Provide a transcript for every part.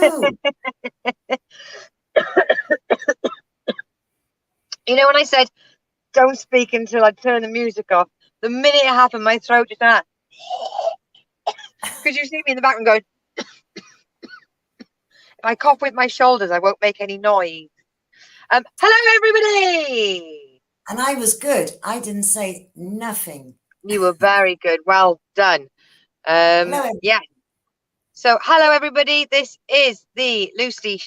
No. You know, when I said don't speak until I turn the music off, the minute it happened, my throat just went. Could you see me in the background going? If I cough with my shoulders, I won't make any noise. Hello, everybody. And I was good. I didn't say nothing. You were very good. Well done. Hello. Yeah. So, hello, everybody. This is the Lucy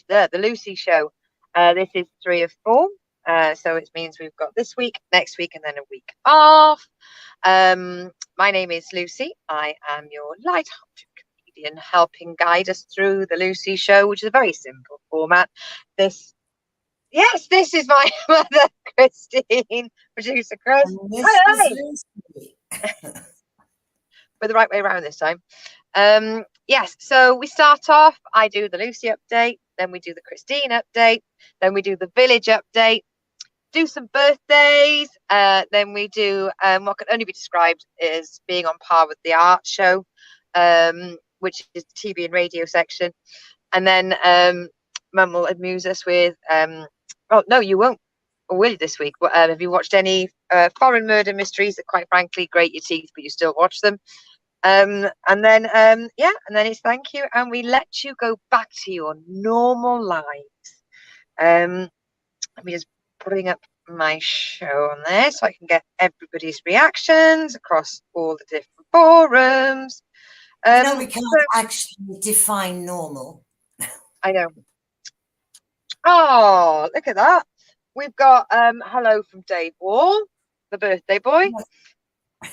Show. This is 3 of 4. So it means we've got this week, next week, and then a week off. My name is Lucy. I am your light-hearted comedian, helping guide us through the Lucy Show, which is a very simple format. This is my mother, Christine, producer Chris. Hello. We're the right way around this time. Yes, so we start off, I do the Lucy update, then we do the Christine update, then we do the village update, do some birthdays, then we do what can only be described as being on par with the art show, which is the TV and radio section. And then Mum will amuse us with, oh, no, you won't, or will you this week? Have you watched any foreign murder mysteries that quite frankly grate your teeth, but you still watch them? And then it's thank you, and we let you go back to your normal lives. Let me just bring up my show on there so I can get everybody's reactions across all the different forums. We can't actually define normal. I know. Oh, look at that. We've got hello from Dave Wall, the birthday boy.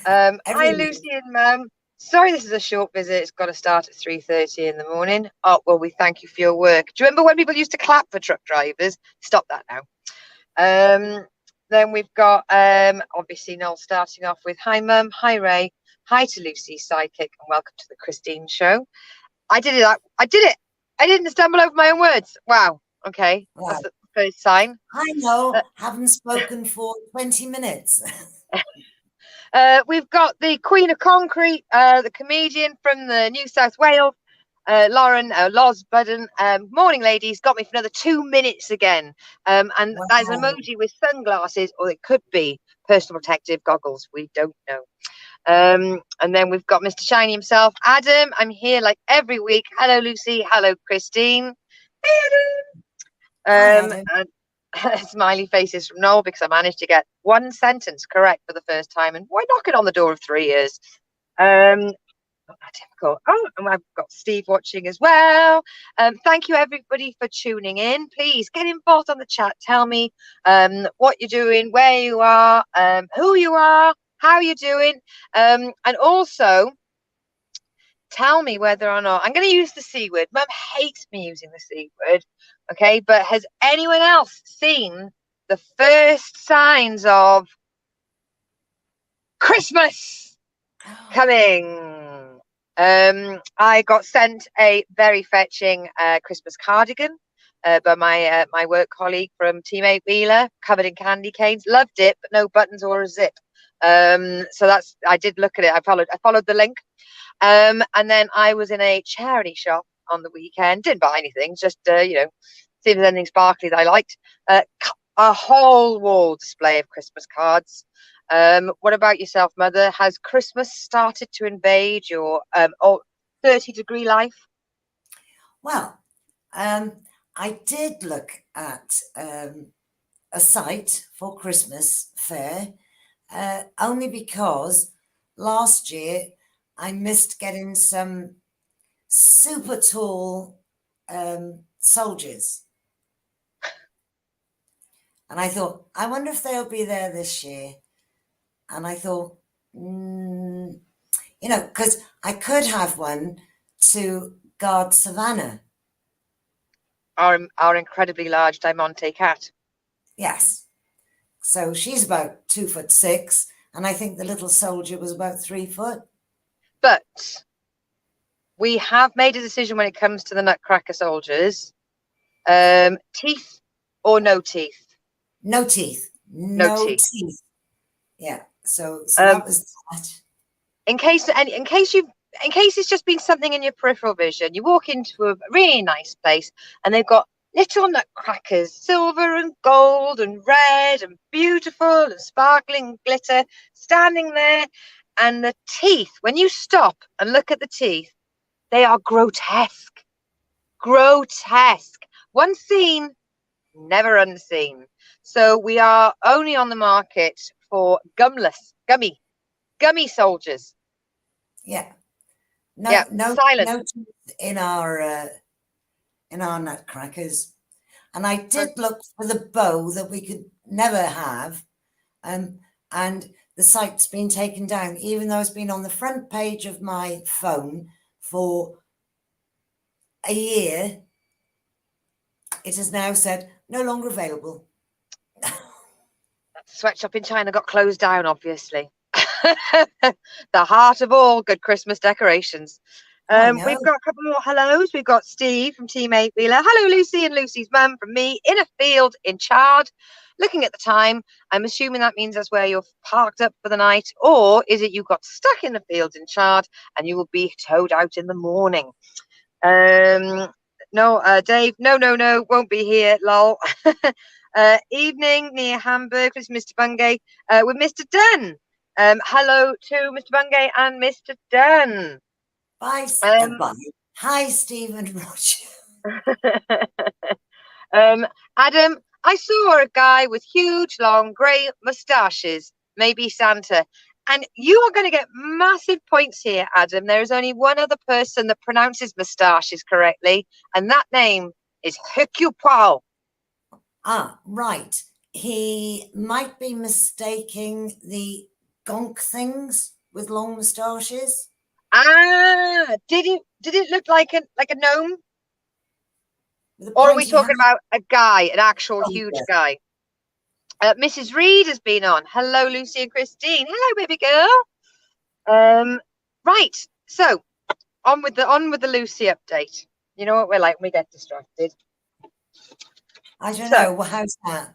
Hi, Lucy and Mum. Sorry, this is a short visit. It's got to start at 3:30 in the morning. Oh, well, we thank you for your work. Do you remember when people used to clap for truck drivers? Stop that now. Then we've got, obviously, Noel starting off with, hi, Mum. Hi, Ray. Hi to Lucy's sidekick, and welcome to the Christine Show. I did it. I didn't stumble over my own words. Wow. Okay. Wow. That's the first sign. I know. Haven't spoken for 20 minutes. We've got the Queen of Concrete, the comedian from the New South Wales, Lauren Loz Budden. Morning, ladies. Got me for another 2 minutes again. And wow. There's an emoji with sunglasses, or it could be personal protective goggles. We don't know. And then we've got Mr. Shiny himself, Adam. I'm here like every week. Hello, Lucy. Hello, Christine. Hey, Adam. And smiley faces from Noel, because I managed to get one sentence correct for the first time, and why knocking on the door of 3 years? Not that difficult. Oh, and I've got Steve watching as well. Thank you everybody for tuning in. Please get involved on the chat. Tell me what you're doing, where you are, who you are, how you're doing, and also tell me whether or not I'm going to use the C word. Mum hates me using the C word. Okay, but has anyone else seen the first signs of Christmas coming? I got sent a very fetching Christmas cardigan by my work colleague from Team 8 Wheeler, covered in candy canes. Loved it, but no buttons or a zip. So I did look at it. I followed the link. And then I was in a charity shop on the weekend. Didn't buy anything, just see if there's anything sparkly that I liked. A whole wall display of Christmas cards. What about yourself, Mother? Has Christmas started to invade your 30-degree life? Well, I did look at a site for Christmas fair, only because last year I missed getting some super tall soldiers. And I thought, I wonder if they'll be there this year. And I thought, because I could have one to guard Savannah. Our incredibly large Diamante cat. Yes. So she's about 2'6", and I think the little soldier was about 3 foot. But we have made a decision when it comes to the Nutcracker soldiers. Teeth or no teeth? No teeth. No teeth. Yeah. So that was that. In case in case it's just been something in your peripheral vision, you walk into a really nice place and they've got little nutcrackers, silver and gold and red and beautiful and sparkling glitter, standing there. And the teeth, when you stop and look at the teeth, they are grotesque. Grotesque. Once seen, never unseen. So we are only on the market for gummy soldiers. Yeah. No, silent. No teeth in our nutcrackers. And I did look for the bow that we could never have. And the site's been taken down, even though it's been on the front page of my phone for a year. It has now said no longer available. Sweatshop in China got closed down, obviously. The heart of all good Christmas decorations. We've got a couple more hellos. We've got Steve from Team 8 Wheeler. Hello, Lucy, and Lucy's mum from me in a field in Chard. Looking at the time, I'm assuming that means that's where you're parked up for the night, or is it you got stuck in the fields in Chard and you will be towed out in the morning? No, Dave, no, won't be here, lol. Evening near Hamburg with Mr. Bungay, with Mr. Dunn. Hello to Mr. Bungay and Mr. Dunn. Bye. Hi, Stephen Roger. Adam, I saw a guy with huge, long, grey moustaches, maybe Santa. And you are going to get massive points here, Adam. There is only one other person that pronounces moustaches correctly, and that name is Hercule Poirot. Ah, right. He might be mistaking the gonk things with long moustaches. Ah, did it look like a gnome? Or are we talking about a guy, an actual huge guy? Mrs. Reed has been on. Hello, Lucy and Christine. Hello, baby girl. Right. So on with the Lucy update. You know what we're like when we get distracted. I don't know. Well, how's that?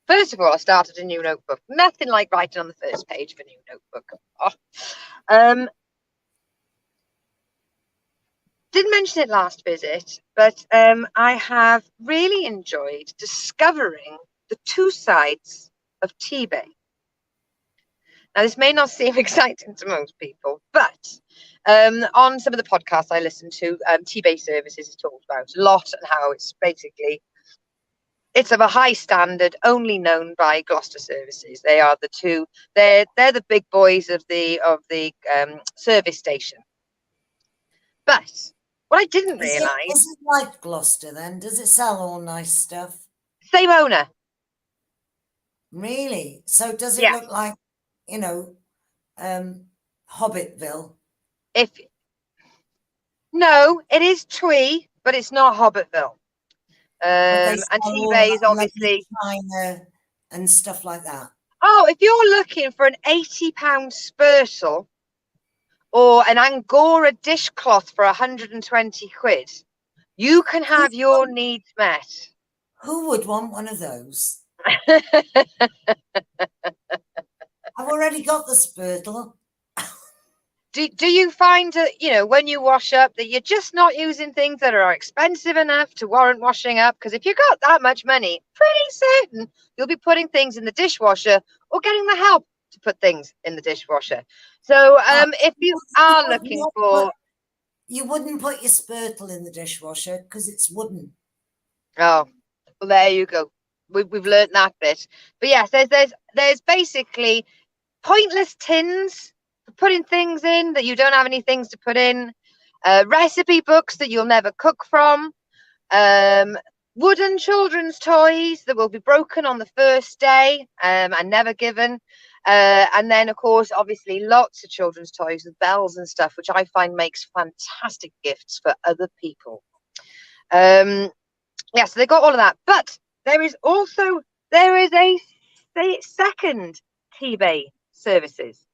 First of all, I started a new notebook. Nothing like writing on the first page of a new notebook. Oh. Didn't mention it last visit, but I have really enjoyed discovering the two sides of T-Bay. Now, this may not seem exciting to most people, but on some of the podcasts I listen to, T-Bay Services is talked about a lot and how it's basically, it's of a high standard, only known by Gloucester Services. They are the two, they're the big boys of the service station. But what I didn't realise... Is it like Gloucester then? Does it sell all nice stuff? Same owner. Really? So does it look like, you know, Hobbitville? No, it is Twee, but it's not Hobbitville. And T-Bay is obviously... China and stuff like that. Oh, if you're looking for an £80 Spurtle, or an Angora dishcloth for 120 quid, you can have your needs met. Who would want one of those? I've already got the Spurtle. Do you find that, you know, when you wash up, that you're just not using things that are expensive enough to warrant washing up? Because if you've got that much money, pretty certain you'll be putting things in the dishwasher or getting the help to put things in the dishwasher. So if you are looking for... You wouldn't put your Spurtle in the dishwasher because it's wooden. Oh, well, there you go. We've learned that bit. But yes, there's basically pointless tins for putting things in that you don't have any things to put in, recipe books that you'll never cook from, wooden children's toys that will be broken on the first day and never given. And then, of course, obviously lots of children's toys with bells and stuff, which I find makes fantastic gifts for other people. Yeah, so they got all of that. But there is a second T-Bay Services.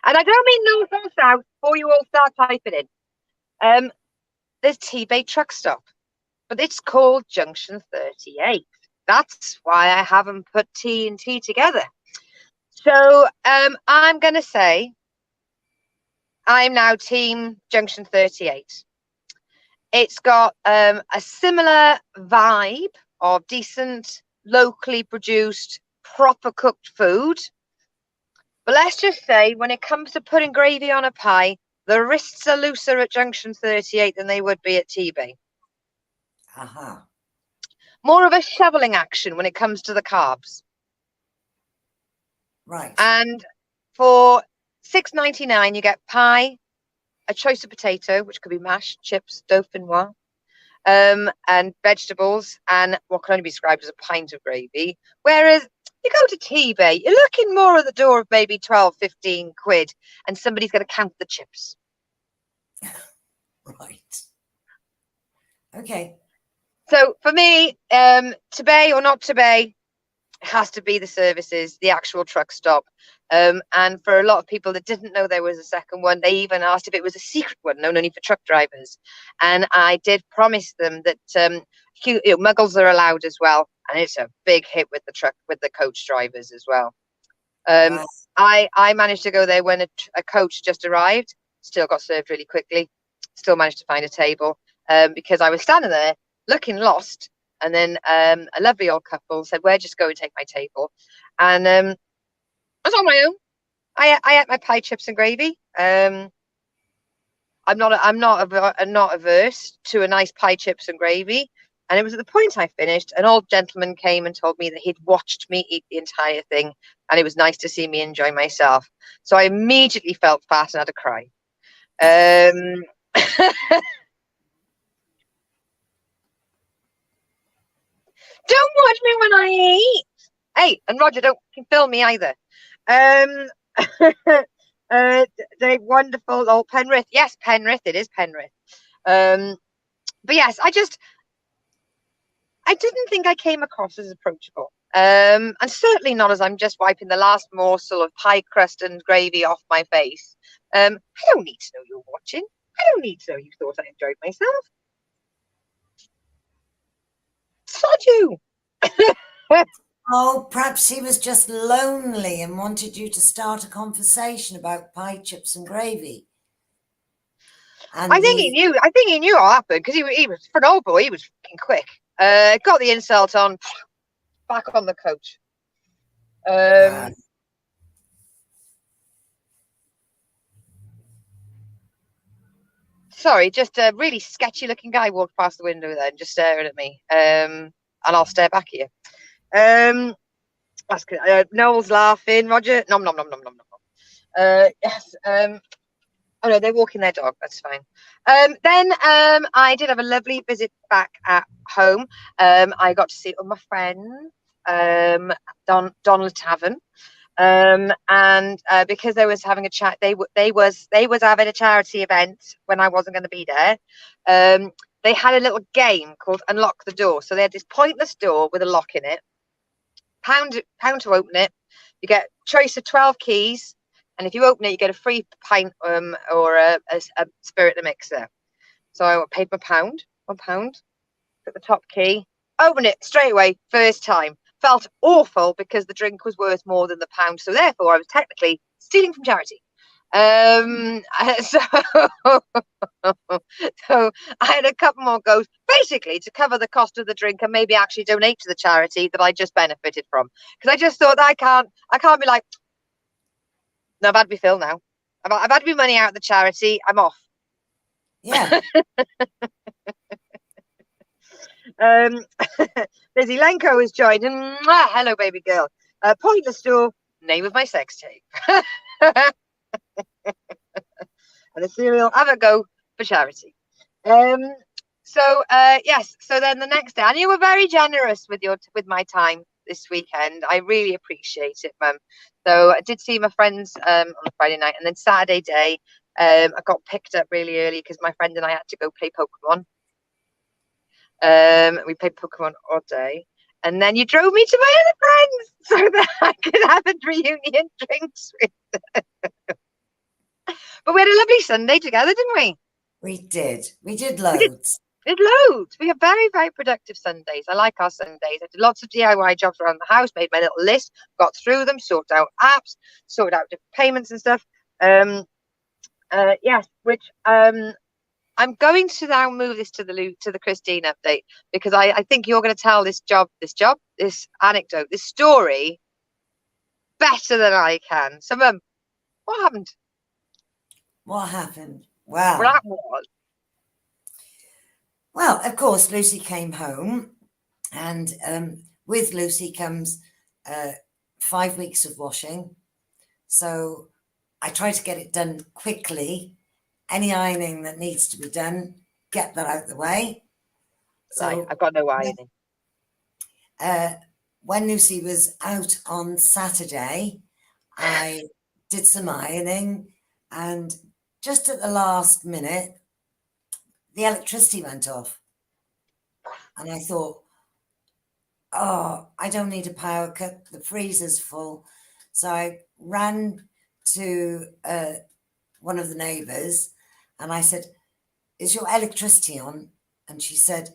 And I don't mean north or south before you all start typing in. There's T-Bay Truck Stop, but it's called Junction 38. That's why I haven't put T and T together. So I'm going to say I'm now Team Junction 38. It's got a similar vibe of decent, locally produced, proper cooked food. But let's just say, when it comes to putting gravy on a pie, the wrists are looser at Junction 38 than they would be at TB. Aha. More of a shoveling action when it comes to the carbs. Right. And for $6.99, you get pie, a choice of potato, which could be mashed, chips, dauphinoise, and vegetables, and what can only be described as a pint of gravy. Whereas you go to TB, you're looking more at the door of maybe 12, 15 quid, and somebody's going to count the chips. Right. Okay. So for me, to bay or not to bay, it has to be the services, the actual truck stop. And for a lot of people that didn't know there was a second one, they even asked if it was a secret one, known only for truck drivers. And I did promise them that muggles are allowed as well. And it's a big hit with the coach drivers as well. Right. I managed to go there when a coach just arrived, still got served really quickly, still managed to find a table because I was standing there looking lost. And then a lovely old couple said, "Where? Just go and take my table." And I was on my own. I ate my pie, chips, and gravy. I'm not averse to a nice pie, chips, and gravy. And it was at the point I finished, an old gentleman came and told me that he'd watched me eat the entire thing, and it was nice to see me enjoy myself. So I immediately felt fat and had a cry. Don't watch me when I eat. Hey, and Roger, don't film me either. The wonderful old Penrith. Yes, Penrith. It is Penrith. But yes, I didn't think I came across as approachable. And certainly not as I'm just wiping the last morsel of pie crust and gravy off my face. I don't need to know you're watching. I don't need to know you thought I enjoyed myself. Sod you. Oh, perhaps he was just lonely and wanted you to start a conversation about pie, chips, and gravy. And I think he knew what happened because he was, for an old boy, he was fucking quick. Got the insult on, back on the coach. Sorry, just a really sketchy looking guy walked past the window then, just staring at me. And I'll stare back at you. That's good. Noel's laughing. Roger, nom nom nom nom nom nom. Yes. Oh no, they're walking their dog. That's fine. Then I did have a lovely visit back at home. I got to see all my friends, Donald Tavern. And because they was having a chat, they was having a charity event when I wasn't going to be there. They had a little game called Unlock the Door. So they had this pointless door with a lock in it. Pound to open it. You get a choice of 12 keys, and if you open it, you get a free pint or a spirit in a mixer. So I paid my £1, put the top key, open it straight away, first time. Felt awful because the drink was worth more than the pound, so therefore I was technically stealing from charity. So I had a couple more goes, basically to cover the cost of the drink and maybe actually donate to the charity that I just benefited from. Because I just thought I can't be like, no, I've had my fill now. I've had my money out of the charity. I'm off. Yeah. Lizzie Lenko has joined, and hello, baby girl. Pointless Door, name of my sex tape. And a cereal, have a go for charity. Yes. So then the next day, and you were very generous with my time this weekend. I really appreciate it, Mum. So I did see my friends on a Friday night, and then Saturday day, I got picked up really early because my friend and I had to go play Pokemon. We played Pokemon all day, and then you drove me to my other friends so that I could have a reunion drinks with them. But we had a lovely Sunday together, didn't we? We did loads. Did loads. We have very, very productive Sundays. I like our Sundays. I did lots of DIY jobs around the house, made my little list, got through them, sorted out apps, sorted out different payments and stuff. Yes, which I'm going to now move this to the Christine update, because I think you're going to tell this anecdote, this story better than I can. So, what happened? What happened? Well, that was. Well, of course, Lucy came home, and with Lucy comes 5 weeks of washing. So I try to get it done quickly. Any ironing that needs to be done, get that out of the way. So right, I've got no ironing. When Lucy was out on Saturday, I did some ironing, and just at the last minute, the electricity went off. And I thought, oh, I don't need a power cut. The freezer's full. So I ran to one of the neighbours and I said, is your electricity on? And she said,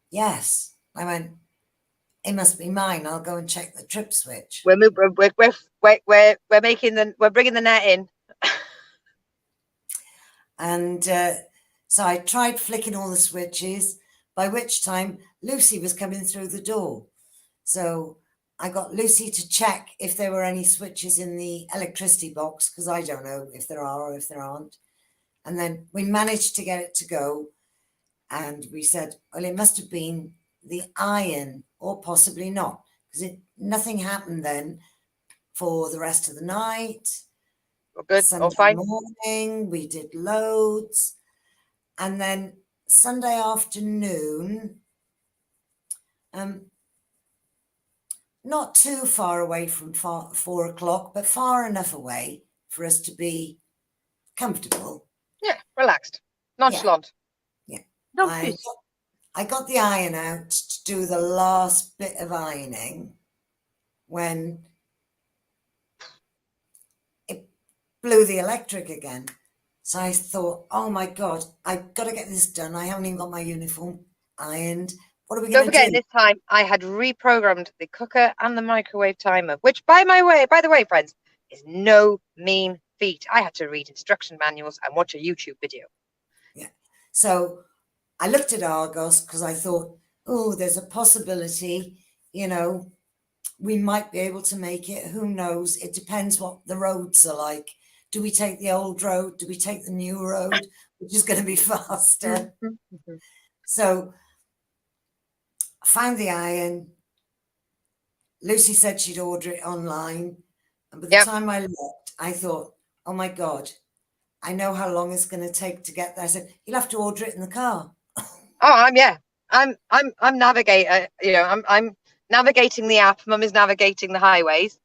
yes. I went, it must be mine. I'll go and check the trip switch. We're bringing the net in. And so I tried flicking all the switches, by which time Lucy was coming through the door. So I got Lucy to check if there were any switches in the electricity box, because I don't know if there are or if there aren't. And then we managed to get it to go. And we said, well, it must have been the iron, or possibly not, because nothing happened then for the rest of the night. Well, good. Sunday fine. morning, we did loads. And then Sunday afternoon, not too far away from 4 o'clock, but far enough away for us to be comfortable. Yeah, relaxed, nonchalant. Yeah. No, I got the iron out to do the last bit of ironing when it blew the electric again. So I thought, oh my God, I've got to get this done. I haven't even got my uniform ironed. What are we going to do? Don't forget, this time I had reprogrammed the cooker and the microwave timer, which, by the way, friends, is no mean feat. I had to read instruction manuals and watch a YouTube video. Yeah. So I looked at Argos because I thought, oh, there's a possibility, we might be able to make it. Who knows? It depends what the roads are like. Do we take the old road? Do we take the new road, which is going to be faster? So I found the iron. Lucy said she'd order it online. And by the time I looked, I thought, oh my God, I know how long it's going to take to get there. I said, you'll have to order it in the car. I'm navigator. I'm navigating the app. Mum is navigating the highways.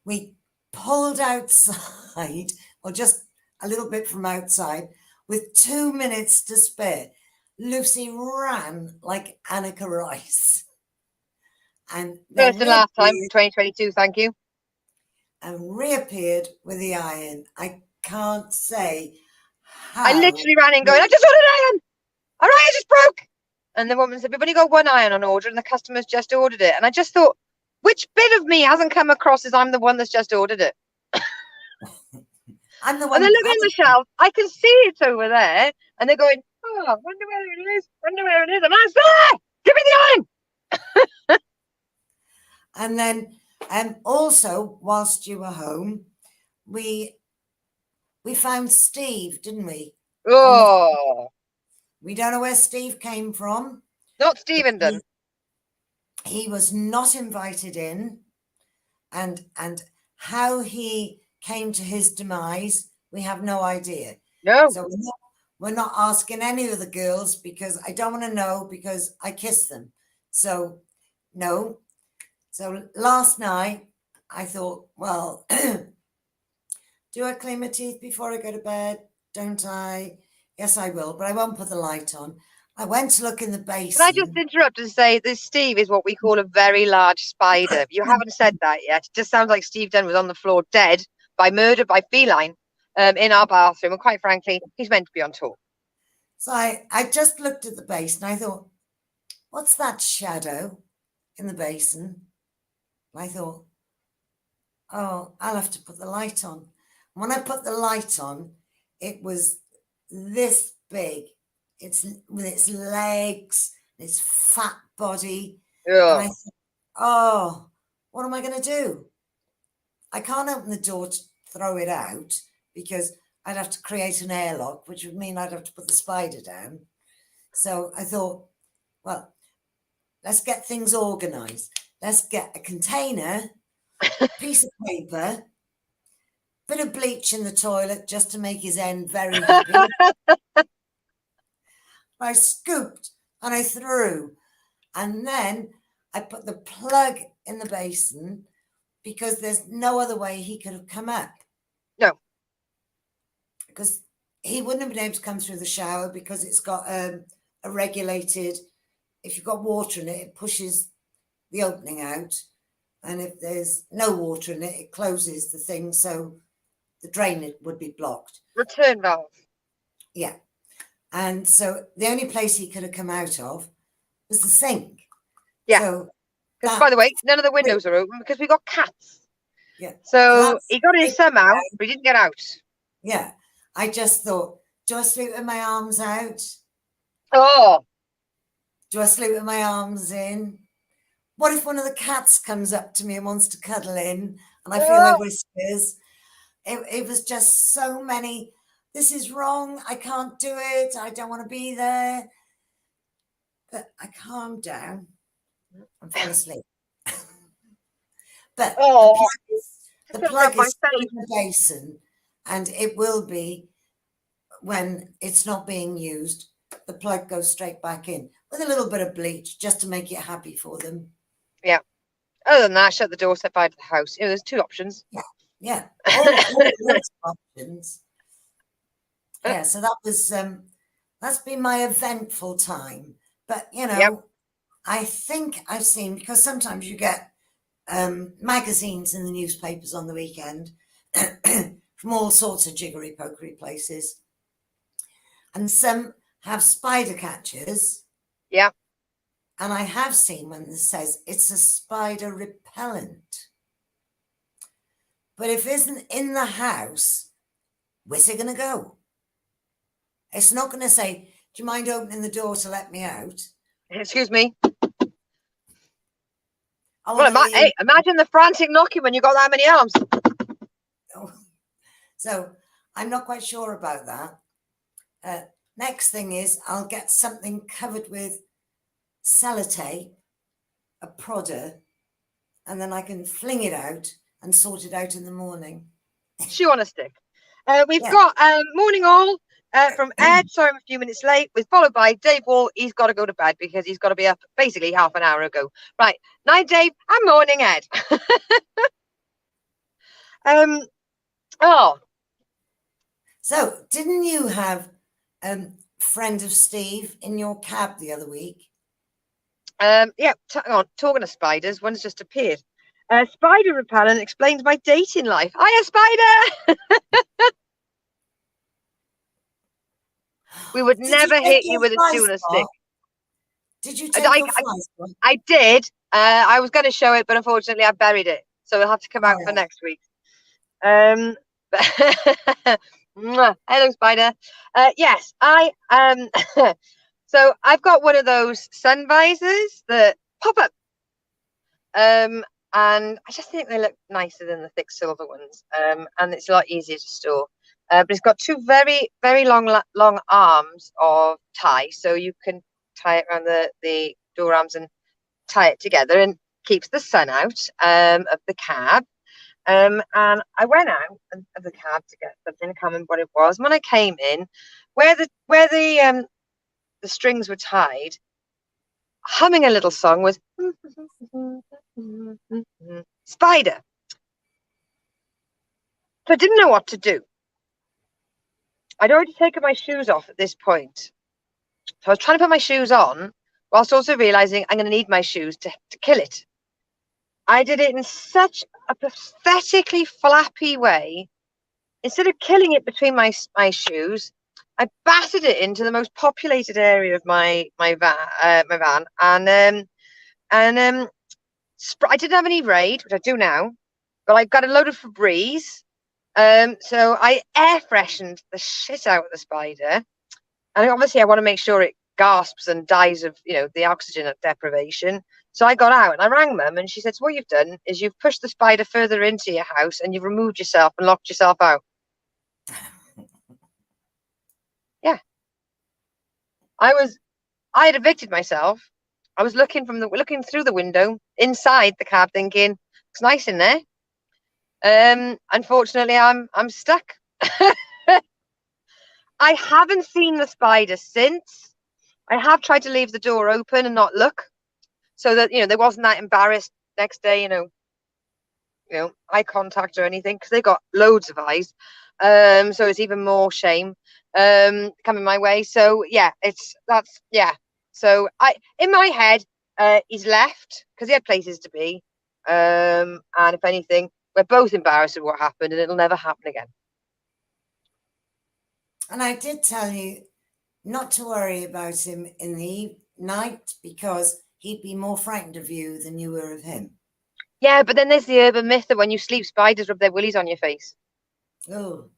We pulled outside, or just a little bit from outside, with 2 minutes to spare. Lucy ran like Annika Rice. And first and last time, 2022, thank you. And reappeared with the iron. I can't say how. I literally ran in going, I just ordered iron. All right, it just broke. And the woman said, we've only got one iron on order and the customer's just ordered it. And I just thought, which bit of me hasn't come across as I'm the one that's just ordered it? I'm the one. And they're looking at the shelf. I can see it's over there. And they're going, oh, wonder where it is. Wonder where it is. And I said, give me the iron. And then also, whilst you were home, we found Steve, didn't we? Oh. We don't know where Steve came from. Not Stevendon. He was not invited in, and how he came to his demise, we have no idea. No. So we're not asking any of the girls, because I don't want to know, because I kissed them. So no. So last night I thought, well, do I clean my teeth before I go to bed? Don't I? Yes, I will, but I won't put the light on. I went to look in the basin. Can I just interrupt and say this Steve is what we call a very large spider? You haven't said that yet. It just sounds like Steve Dunn was on the floor dead by murder by feline in our bathroom. And quite frankly, he's meant to be on tour. So I just looked at the basin. I thought, what's that shadow in the basin? And I thought, oh, I'll have to put the light on. When I put the light on, it was this big. It's with its legs, its fat body. Yeah. And I thought, oh, what am I going to do? I can't open the door to throw it out because I'd have to create an airlock, which would mean I'd have to put the spider down. So I thought, well, let's get things organized. Let's get a container, piece of paper, bit of bleach in the toilet just to make his end very happy. I scooped and I threw. And then I put the plug in the basin because there's no other way he could have come up. No. Because he wouldn't have been able to come through the shower because it's got a regulated, if you've got water in it, it pushes the opening out. And if there's no water in it, it closes the thing. So the drain would be blocked. Return valve. Yeah. And so the only place he could have come out of was the sink. Yeah. So because, by the way, none of the windows are open because we got cats. Yeah. So he got in somehow, but he didn't get out. Yeah. I just thought, do I sleep with my arms out? Oh. Do I sleep with my arms in? What if one of the cats comes up to me and wants to cuddle in and I feel like whispers? It was just so many, this is wrong, I can't do it, I don't want to be there. But I calmed down and fell asleep. But the plug is in the basin and it will be, when it's not being used, the plug goes straight back in with a little bit of bleach just to make it happy for them. Yeah. Other than that, shut the door, step out of the house. You know, there's two options. Yeah. Yeah. All options. Yeah. So that was, that's been my eventful time. But, you know, I think I've seen, because sometimes you get magazines in the newspapers on the weekend from all sorts of jiggery pokery places. And some have spider catchers. Yeah. And I have seen one that says it's a spider repellent. But if it isn't in the house, where's it going to go? It's not going to say, do you mind opening the door to let me out? Excuse me. Well, hey, imagine the frantic knocking when you got that many arms. So I'm not quite sure about that. Next thing is I'll get something covered with sellotape, a prodder, and then I can fling it out and sort it out in the morning. Chew on a stick. We've got morning all from Ed. Sorry, I'm a few minutes late. Followed by Dave Wall. He's got to go to bed because he's got to be up basically half an hour ago. Right. Night, Dave, and morning, Ed. So didn't you have friend of Steve in your cab the other week? Yeah, talking of spiders, one's just appeared. Spider repellent explains my dating life. Hiya, Spider! We would never hit you with a tuna stick. Did you take your flies? I did. I was going to show it, but unfortunately I buried it. So it'll have to come out for next week. Hello, Spider. Yes, so I've got one of those sun visors that pop up. And I just think they look nicer than the thick silver ones. And it's a lot easier to store. But it's got two very, very long arms of tie. So you can tie it around the door arms and tie it together and keeps the sun out of the cab. And I went out of the cab to get something. I can't remember what it was. When I came in, where the strings were tied, humming a little song was Spider. So I didn't know what to do. I'd already taken my shoes off at this point. So I was trying to put my shoes on whilst also realizing I'm going to need my shoes to kill it. I did it in such a pathetically flappy way. Instead of killing it between my shoes, I battered it into the most populated area of my van, and I didn't have any Raid, which I do now, but I got a load of Febreze. So I air freshened the shit out of the spider, and obviously I want to make sure it gasps and dies of, you know, the oxygen deprivation. So I got out and I rang Mum, and she said, so what you've done is you've pushed the spider further into your house and you've removed yourself and locked yourself out. Yeah. I had evicted myself. I was looking through the window inside the cab, thinking it's nice in there. Unfortunately, I'm stuck. I haven't seen the spider since. I have tried to leave the door open and not look, so that, you know, they wasn't that embarrassed next day, you know, eye contact or anything, because they got loads of eyes. So it's even more shame coming my way. So yeah, So in my head, he's left because he had places to be. And if anything, we're both embarrassed of what happened, and it'll never happen again. And I did tell you not to worry about him in the night, because he'd be more frightened of you than you were of him. Yeah, but then there's the urban myth that when you sleep, spiders rub their willies on your face. Oh.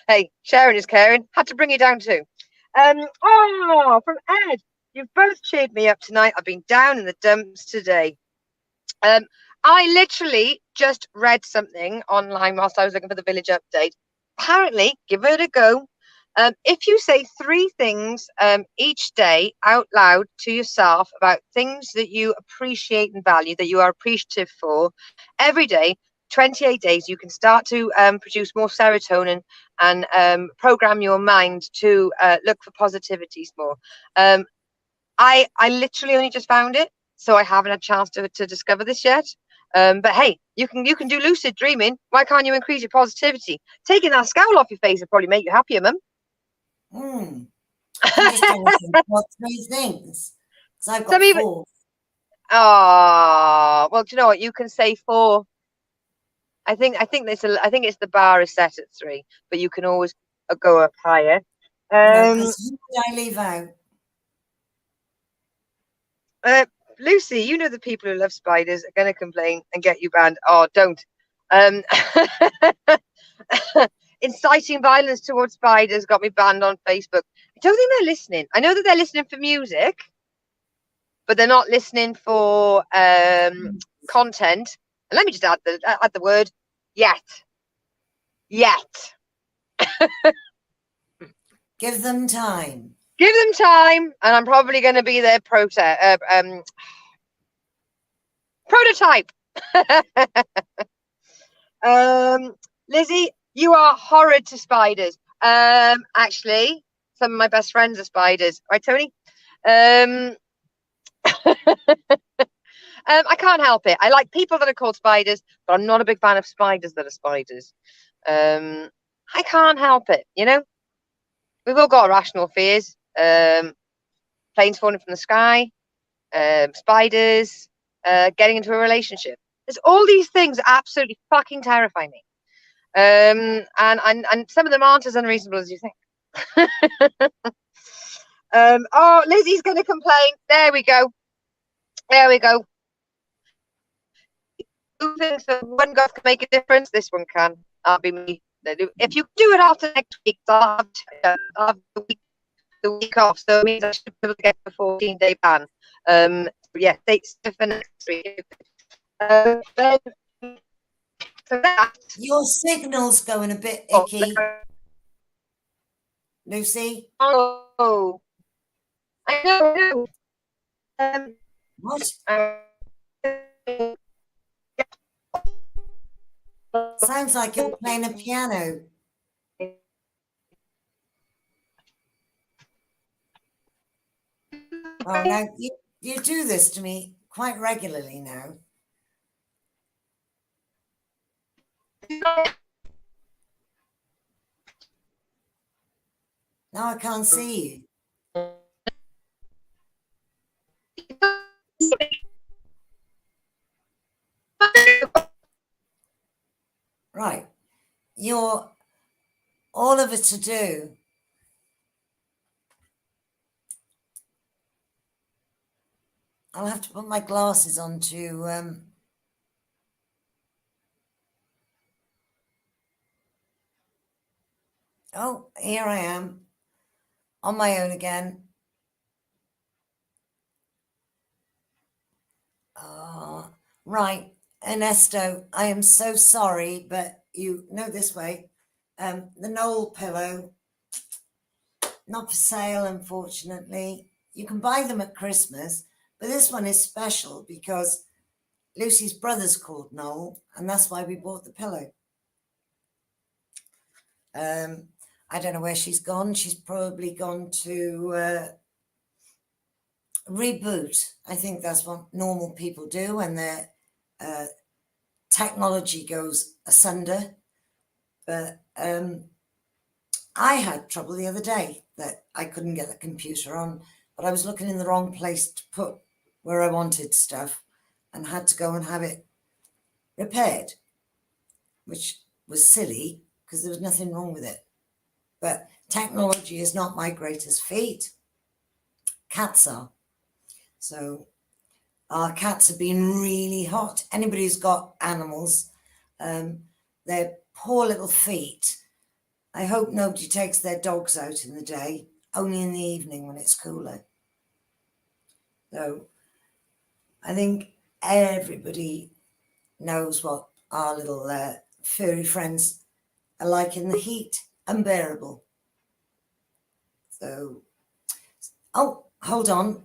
Hey, sharing is caring. Had to bring you down too. From Ed, you've both cheered me up tonight. I've been down in the dumps today. I literally just read something online whilst I was looking for the village update. Apparently, give it a go. If you say 3 things each day out loud to yourself about things that you appreciate and value, that you are appreciative for, every day, 28 days, you can start to produce more serotonin and program your mind to look for positivities more. I literally only just found it, so I haven't had a chance to discover this yet. But hey, you can do lucid dreaming. Why can't you increase your positivity? Taking that scowl off your face will probably make you happier, Mum. Just what 3 things? Because I've got 4. Oh, well, do you know what? You can say 4. I think it's the bar is set at 3, but you can always go up higher. No, who did I leave out? Lucy, you know the people who love spiders are going to complain and get you banned. Oh, don't. Inciting violence towards spiders got me banned on Facebook. I don't think they're listening. I know that they're listening for music, but they're not listening for content. And let me just add the word yet. Give them time. Give them time, and I'm probably going to be their prototype. Lizzie, you are horrid to spiders. Actually, some of my best friends are spiders, right, Tony? I can't help it. I like people that are called spiders, but I'm not a big fan of spiders that are spiders. I can't help it, you know. We've all got irrational fears. Planes falling from the sky, spiders, getting into a relationship. There's all these things that absolutely fucking terrify me. And some of them aren't as unreasonable as you think. Oh, Lizzie's going to complain. There we go. Who thinks that one God can make a difference? This one can. I'll be me. If you do it after next week, I'll have the week off, so it means I should be able to get a 14-day ban. Yeah, dates for next week. Then for that, your signal's going a bit icky. Lucy? Oh, I know. What? Sounds like you're playing a piano. Oh, now you do this to me quite regularly now. Now I can't see you. Right. you're all of a to-do. I'll have to put my glasses on to oh, here I am on my own again. Right, Ernesto, I am so sorry, but you know this way. The Knoll pillow, not for sale, unfortunately. You can buy them at Christmas, but this one is special because Lucy's brother's called Noel, and that's why we bought the pillow. I don't know where she's gone. She's probably gone to reboot. I think that's what normal people do when their technology goes asunder. But I had trouble the other day that I couldn't get the computer on, but I was looking in the wrong place to put where I wanted stuff and had to go and have it repaired, which was silly because there was nothing wrong with it. But technology is not my greatest feat. Cats are. So our cats have been really hot. Anybody who's got animals, their poor little feet. I hope nobody takes their dogs out in the day, only in the evening when it's cooler. So I think everybody knows what our little furry friends are like in the heat, unbearable. So, oh, hold on.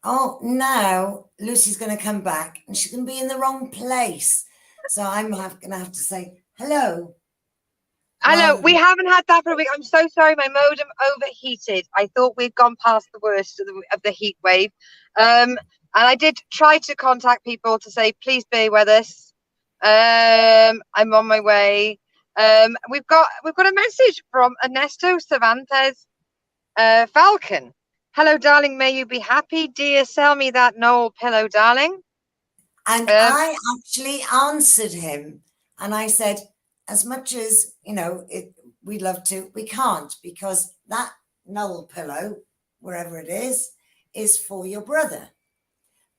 Oh, now Lucy's going to come back and she's going to be in the wrong place. So I'm going to have to say hello. Hello, we haven't had that for a week. I'm so sorry, my modem overheated. I thought we'd gone past the worst of the heat wave. And I did try to contact people to say, please bear with us. I'm on my way. We've got a message from Ernesto Cervantes Falcon. Hello, darling. May you be happy. Dear, sell me that Knoll pillow, darling. And I actually answered him and I said, as much as, you know, we'd love to, we can't, because that Knoll pillow, wherever it is for your brother.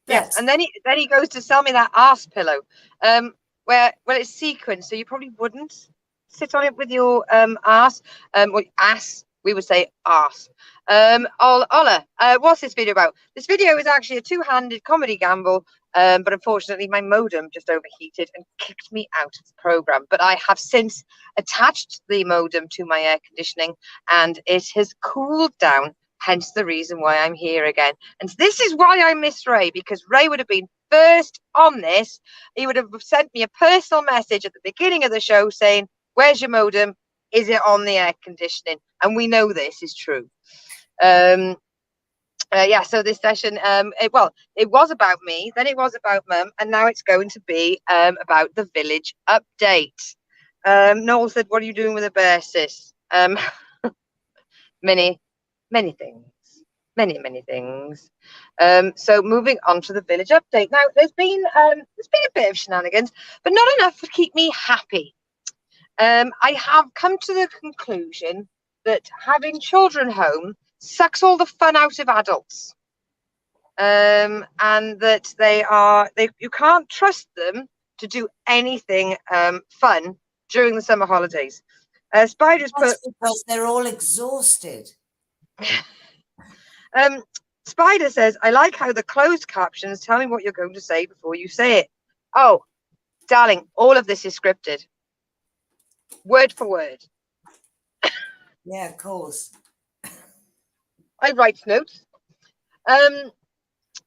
But, yes, and then he goes to sell me that arse pillow, well, it's sequin, so you probably wouldn't sit on it with your arse, or ass. We would say arse. Ola, what's this video about? This video is actually a two-handed comedy gamble. But unfortunately, my modem just overheated and kicked me out of the program. But I have since attached the modem to my air conditioning and it has cooled down, hence the reason why I'm here again. And this is why I miss Ray, because Ray would have been first on this. He would have sent me a personal message at the beginning of the show saying, where's your modem? Is it on the air conditioning? And we know this is true. Yeah, so this session, it was about me, then it was about Mum, and now it's going to be about the village update. Noel said, what are you doing with a bear, sis? Many things. Many things. So moving on to the village update. Now, there's been a bit of shenanigans, but not enough to keep me happy. I have come to the conclusion that having children home sucks all the fun out of adults, and that you can't trust them to do anything fun during the summer holidays. Spider's put because they're all exhausted. Spider says, I like how the closed captions tell me what you're going to say before you say it. Oh, darling, all of this is scripted, word for word. Yeah, of course. I write notes.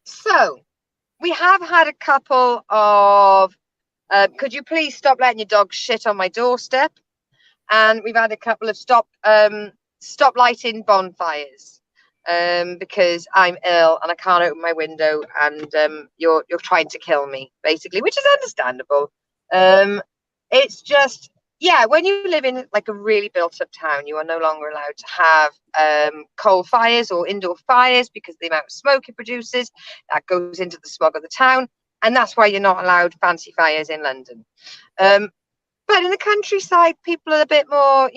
So we have had a couple of could you please stop letting your dog shit on my doorstep? And we've had a couple of stop lighting bonfires because I'm ill and I can't open my window and you're trying to kill me, basically, which is understandable. It's just, yeah, when you live in like a really built up town, you are no longer allowed to have coal fires or indoor fires because the amount of smoke it produces, that goes into the smog of the town. And that's why you're not allowed fancy fires in London. But in the countryside, people are a bit more,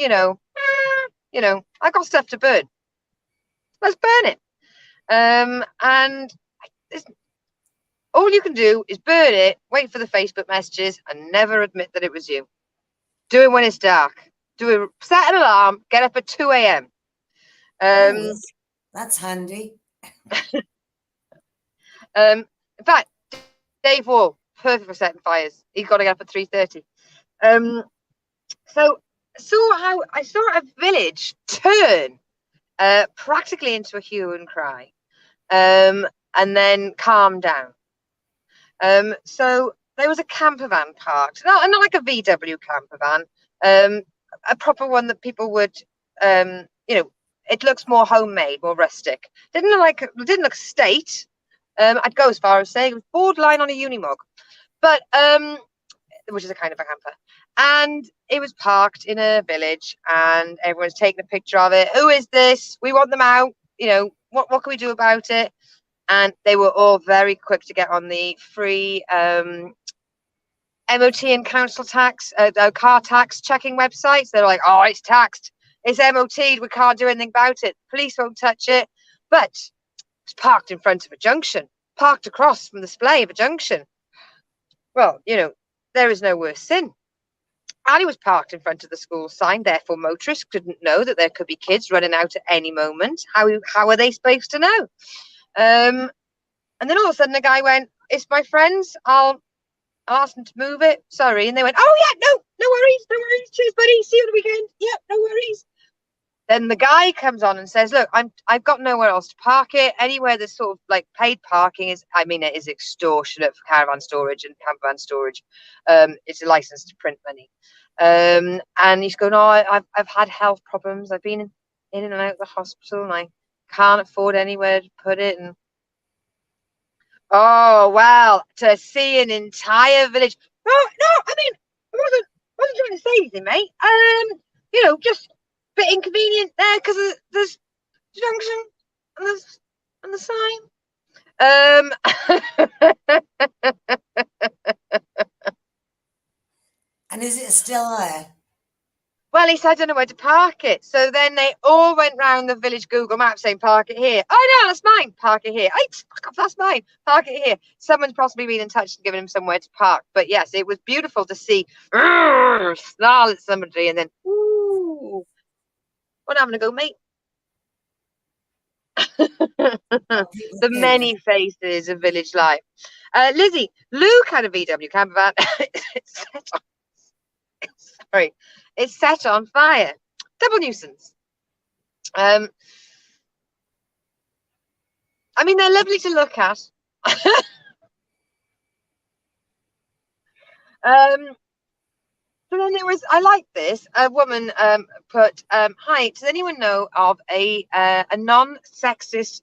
I got stuff to burn. Let's burn it. And all you can do is burn it, wait for the Facebook messages, and never admit that it was you. Do it when it's dark. Set an alarm, get up at 2 a.m. That's handy. In fact, Dave Wall, perfect for setting fires. He's got to get up at 3:30. So I saw a village turn practically into a hue and cry, and then calm down. So there was a camper van parked, not like a VW camper van, a proper one that people would, it looks more homemade, more rustic. Didn't look state. I'd go as far as saying it was borderline on a Unimog, but which is a kind of a camper. And it was parked in a village, and everyone's taking a picture of it. Who is this? We want them out. What can we do about it? And they were all very quick to get on the free MOT and council tax, car tax checking websites. They're like, oh, it's taxed. It's MOT'd. We can't do anything about it. Police won't touch it. But it's parked in front of a junction, parked across from the display of a junction. Well, there is no worse sin. And it was parked in front of the school sign, therefore motorists didn't know that there could be kids running out at any moment. How are they supposed to know? And then all of a sudden the guy went, it's my friends, I'll ask them to move it. Sorry. And they went, oh yeah, no worries. Cheers, buddy. See you on the weekend. Yeah, no worries. Then the guy comes on and says, look, I've got nowhere else to park it. Anywhere that's sort of like paid parking it is extortionate for caravan storage and camper van storage. It's a license to print money. And he's going, oh, I've had health problems. I've been in and out of the hospital, and I can't afford anywhere to put it. And oh well, to see an entire village. No, I wasn't trying to say anything, mate. Just a bit inconvenient there because there's the junction and the sign. And is it still there? Well, he said, I don't know where to park it. So then they all went round the village Google Maps saying, park it here. Oh, no, that's mine. Park it here. Fuck off, that's mine. Park it here. Someone's possibly been in touch and given him somewhere to park. But yes, it was beautiful to see snarl at somebody and then, ooh, what having a go, mate? The many faces of village life. Lizzie, Luke had a VW camper van. It's set on fire. Double nuisance. They're lovely to look at. So then I like this. A woman put, hi, does anyone know of a non-sexist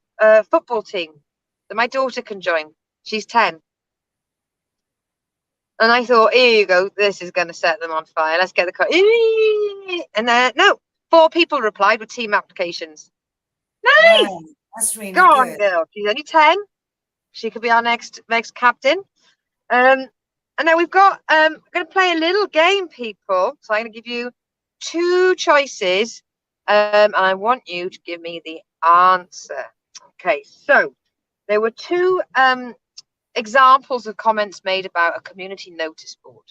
football team that my daughter can join? She's 10. And I thought, here you go, this is going to set them on fire. Let's get the car. And no, 4 people replied with team applications. Nice. Wow, that's really Go good. on, girl. She's only 10. She could be our next captain. And now we've got, we're going to play a little game, people. So I'm going to give you 2 choices. And I want you to give me the answer. Okay, so there were 2 examples of comments made about a community notice board.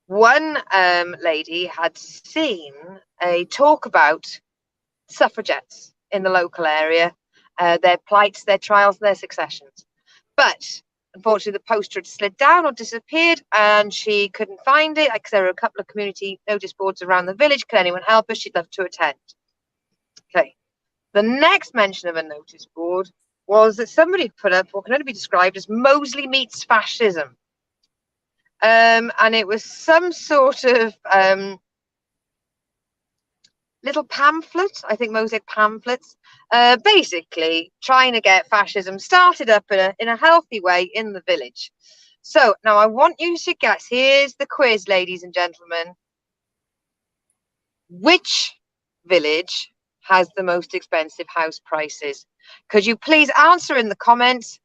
One lady had seen a talk about suffragettes in the local area, their plights, their trials, their successions. But unfortunately, the poster had slid down or disappeared, and she couldn't find it because there were a couple of community notice boards around the village. Can anyone help us? She'd love to attend. Okay. The next mention of a notice board was that somebody put up what can only be described as Mosley meets fascism. And it was some sort of little pamphlet, I think mosaic pamphlets, basically trying to get fascism started up in a healthy way in the village. So now I want you to guess. Here's the quiz, ladies and gentlemen. Which village has the most expensive house prices? Could you please answer in the comments,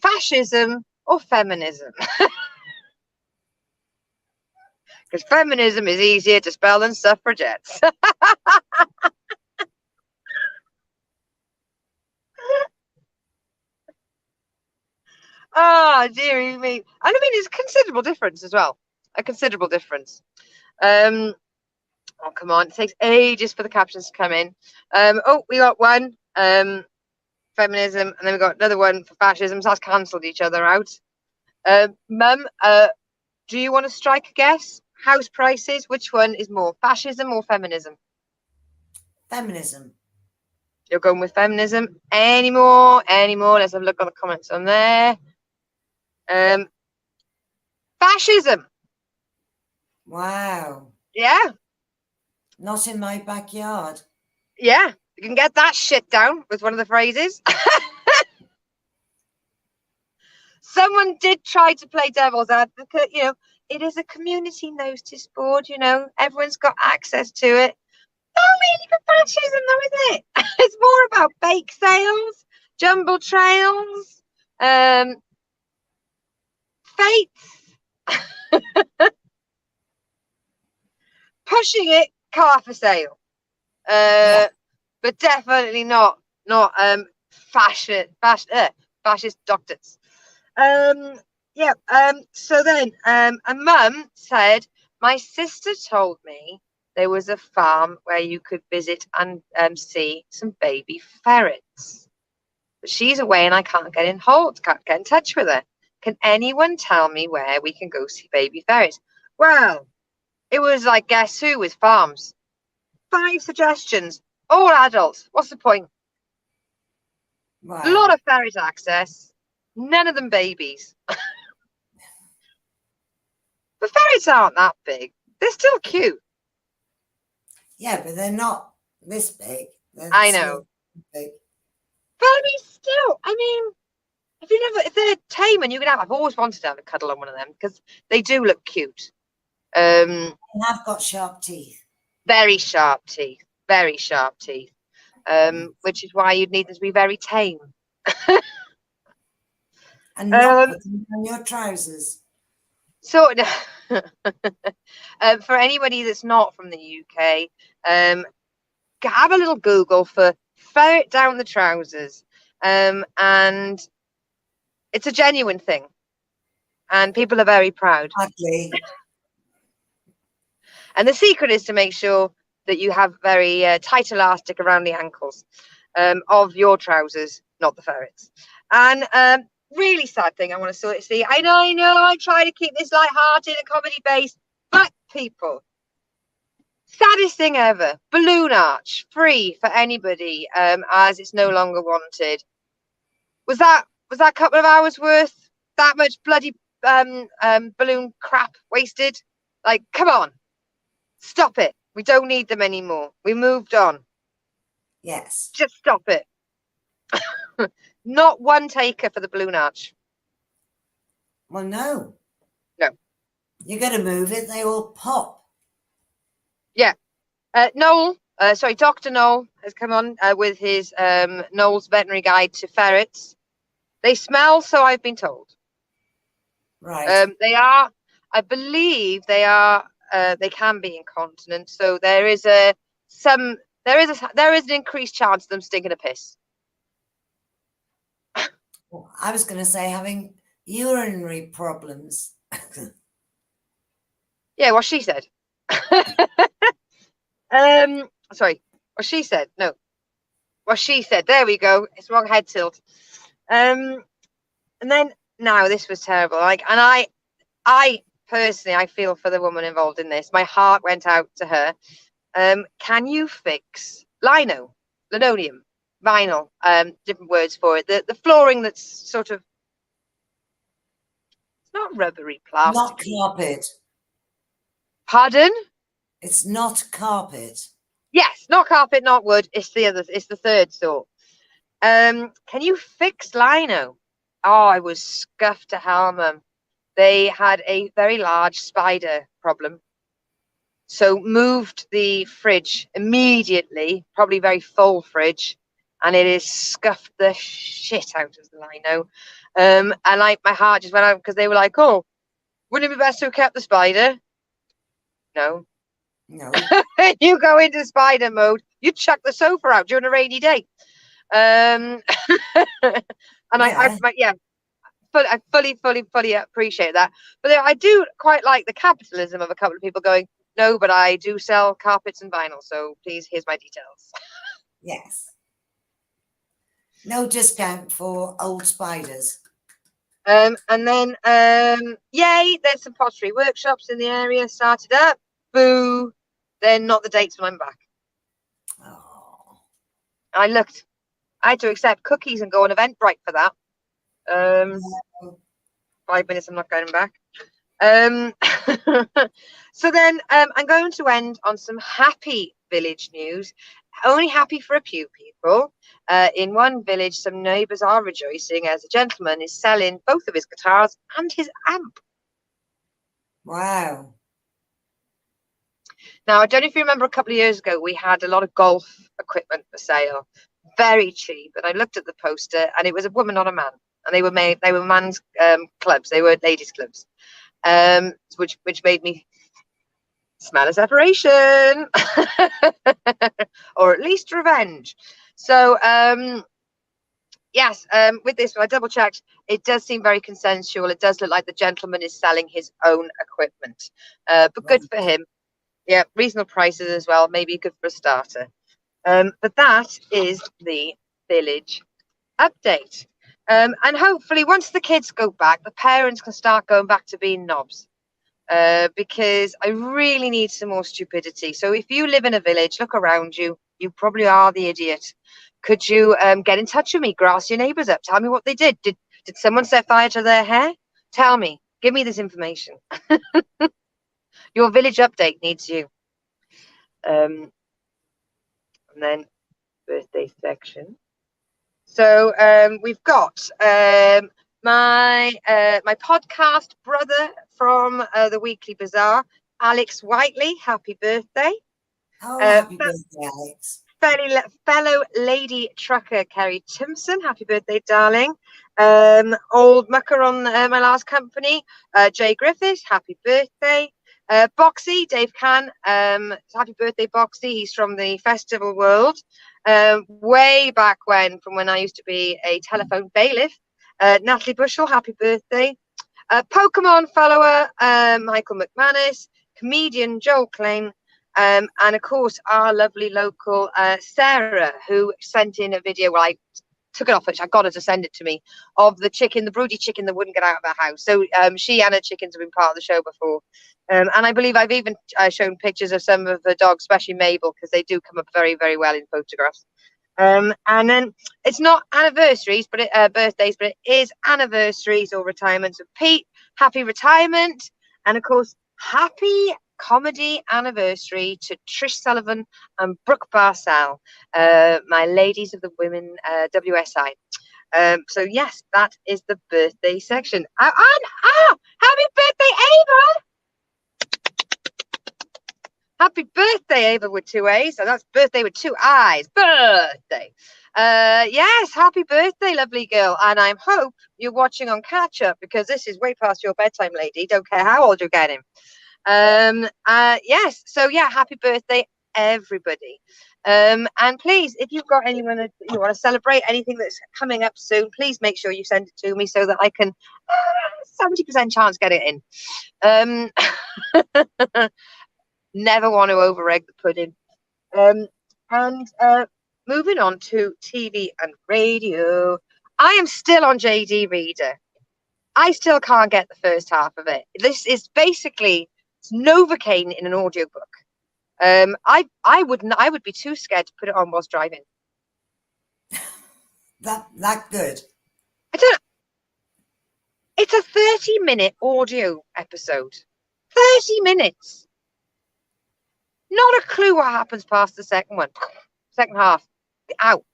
fascism or feminism? Because feminism is easier to spell than suffragettes. Ah, dearie me. And I mean, it's a considerable difference as well. A considerable difference. Oh, come on. It takes ages for the captions to come in. Oh, we got one. Feminism. And then we got another one for fascism. So that's cancelled each other out. Mum, do you want to strike a guess? House prices, which one is more, fascism or feminism? Feminism. You're going with feminism. Any more? Let's have a look on the comments on there. Fascism. Wow. Yeah. Not in my backyard. Yeah. You can get that shit down with one of the phrases. Someone did try to play devil's advocate. You know, it is a community notice board. You know, everyone's got access to it. Not really for fascism, though, is it? It's more about bake sales, jumble trails, fates, pushing it, car for sale. Yeah. But definitely not fascist doctors. Yeah. So then, a mum said, my sister told me there was a farm where you could visit and see some baby ferrets. But she's away and I can't get in touch with her. Can anyone tell me where we can go see baby ferrets? Well, it was like, guess who with farms? 5 suggestions, all adults. What's the point? Wow. A lot of ferret access, none of them babies. But ferrets aren't that big. They're still cute. Yeah, but they're not this big. I know. Big. But I mean, still, I mean, if they're tame and you can have, I've always wanted to have a cuddle on one of them because they do look cute. They have got sharp teeth. Very sharp teeth. Very sharp teeth. Which is why you'd need them to be very tame. And not put them on your trousers. So, for anybody that's not from the UK, have a little Google for ferret down the trousers. And it's a genuine thing. And people are very proud. Ugly. And the secret is to make sure that you have very tight elastic around the ankles of your trousers, not the ferrets. And really sad thing I want to sort of see. I know, I try to keep this light-hearted and comedy based, but people, saddest thing ever, balloon arch, free for anybody, as it's no longer wanted. Was that a couple of hours worth? That much bloody balloon crap wasted? Like, come on, stop it. We don't need them anymore. We moved on. Yes. Just stop it. Not one taker for the balloon arch. Well, no. No. You got to move it. They all pop. Yeah. Dr. Noel has come on with his Noel's Veterinary Guide to Ferrets. They smell, so I've been told. Right. They are, I believe they are, they can be incontinent. So there is an increased chance of them stinking a piss. Well, I was going to say having urinary problems. Yeah, what she said. Sorry, what she said. No, what she said. There we go. It's wrong head tilt. And then now this was terrible. Like, and I personally, I feel for the woman involved in this. My heart went out to her. Can you fix linoleum, vinyl? Different words for it. The flooring that's sort of, it's not rubbery plastic. Not carpet. Pardon? It's not carpet. Yes, not carpet, not wood. It's the third sort. Can you fix lino? Oh, I was scuffed to hell, Mum. They had a very large spider problem. So moved the fridge immediately, probably very full fridge, and it is scuffed the shit out of the lino. And like my heart just went out because they were like, oh, wouldn't it be best to have kept the spider? No. No. You go into spider mode, you chuck the sofa out during a rainy day. And I fully appreciate that. But I do quite like the capitalism of a couple of people going, no, but I do sell carpets and vinyl, so please, here's my details. Yes. No discount for old spiders. And then, yay, there's some pottery workshops in the area started up. Boo. They're not the dates when I'm back. Oh. I looked. I had to accept cookies and go on Eventbrite for that. 5 minutes, I'm not going back. So then I'm going to end on some happy village news. Only happy for a few people. In one village, some neighbours are rejoicing as a gentleman is selling both of his guitars and his amp. Wow. Now, I don't know if you remember a couple of years ago, we had a lot of golf equipment for sale, very cheap. And I looked at the poster, and it was a woman, not a man. And they were men's clubs, they were ladies' clubs, which made me smell a separation, or at least revenge. So yes, with this one, I double checked. It does seem very consensual. It does look like the gentleman is selling his own equipment, but good for him. Yeah, reasonable prices as well. Maybe good for a starter. But that is the village update. And hopefully once the kids go back, the parents can start going back to being knobs. Because I really need some more stupidity. So if you live in a village, look around you. You probably are the idiot. Could you get in touch with me? Grass your neighbours up. Tell me what they did. Did someone set fire to their hair? Tell me. Give me this information. Your village update needs you. And then birthday section. So we've got my podcast brother from the Weekly Bazaar, Alex Whiteley. Happy birthday! Oh, happy birthday, Alex! Fellow lady trucker Kerry Timpson. Happy birthday, darling! Old mucker on my last company, Jay Griffiths. Happy birthday! Boxy, Dave Can. Happy birthday, Boxy! He's from the festival world. Way back from when I used to be a telephone bailiff. Natalie Bushell, happy birthday. Pokemon follower, Michael McManus, comedian Joel Klein, and of course our lovely local Sarah, who sent in a video where I took it off, which I got her to send it to me, of the broody chicken that wouldn't get out of her house. So she and her chickens have been part of the show before. And I believe I've even shown pictures of some of the dogs, especially Mabel, because they do come up very, very well in photographs. And then it's not anniversaries, but birthdays, but it is anniversaries or retirements. So Pete, happy retirement. And of course, happy comedy anniversary to Trish Sullivan and Brooke Barsal, my ladies of the women WSI. So yes, that is the birthday section. Happy birthday, Ava! Happy birthday, Ava, with 2 A's. So that's birthday with 2 I's. Birthday. Yes, happy birthday, lovely girl. And I hope you're watching on catch up, because this is way past your bedtime, lady. Don't care how old you're getting. Yes. So yeah, happy birthday, everybody. And please, if you've got anyone that you want to celebrate, anything that's coming up soon, please make sure you send it to me so that I can 70% chance get it in. Never want to over egg the pudding. And moving on to TV and radio, I am still on JD Reader. I still can't get the first half of it. This is basically Novocaine in an audiobook. I would be too scared to put it on whilst driving. That good? I don't know. It's a 30-minute audio episode. 30 minutes. Not a clue what happens past the second half. Out.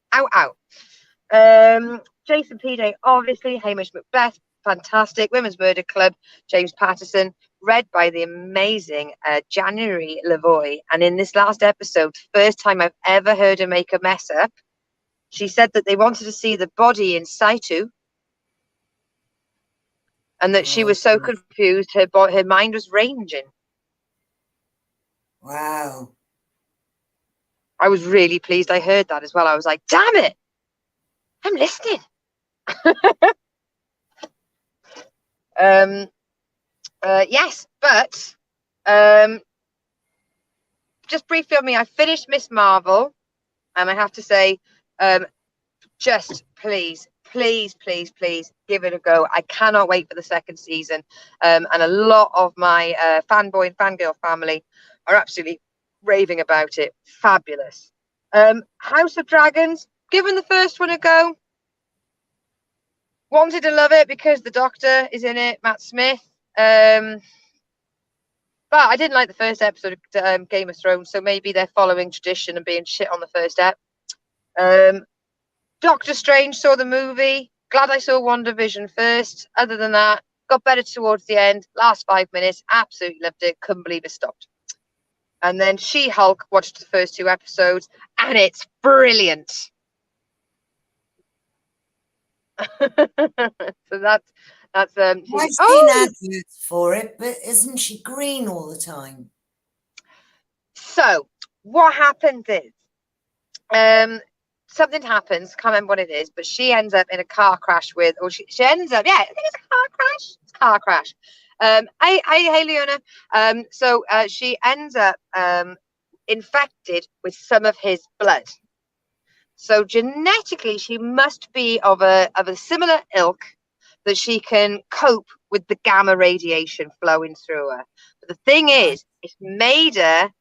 Jason P-Day, obviously. Hamish Macbeth, fantastic. Women's Murder Club, James Patterson, read by the amazing January Lavoie. And in this last episode, first time I've ever heard her make a mess up, she said that they wanted to see the body in situ, and that she was so confused, her mind was ranging. Wow. I was really pleased I heard that as well. I was like, damn it, I'm listening. Yes, but just briefly on me, I finished Miss Marvel, and I have to say, just please give it a go. I cannot wait for the second season. And a lot of my fanboy and fangirl family are absolutely raving about it. Fabulous. House of Dragons, given the first one a go. Wanted to love it because the Doctor is in it, Matt Smith. But I didn't like the first episode of Game of Thrones, so maybe they're following tradition and being shit on the first ep. Doctor Strange, saw the movie. Glad I saw WandaVision first. Other than that, got better towards the end. Last 5 minutes, absolutely loved it. Couldn't believe it stopped. And then She-Hulk, watched the first 2 episodes, and it's brilliant. So that's I've seen adverts for it, but isn't she green all the time? So what happens is something happens, can't remember what it is, but she ends up in a car crash with, or she ends up, yeah, I think it's a car crash. It's a car crash. Hey Leona. So she ends up infected with some of his blood. So genetically, she must be of a similar ilk that she can cope with the gamma radiation flowing through her. But the thing is, it's made her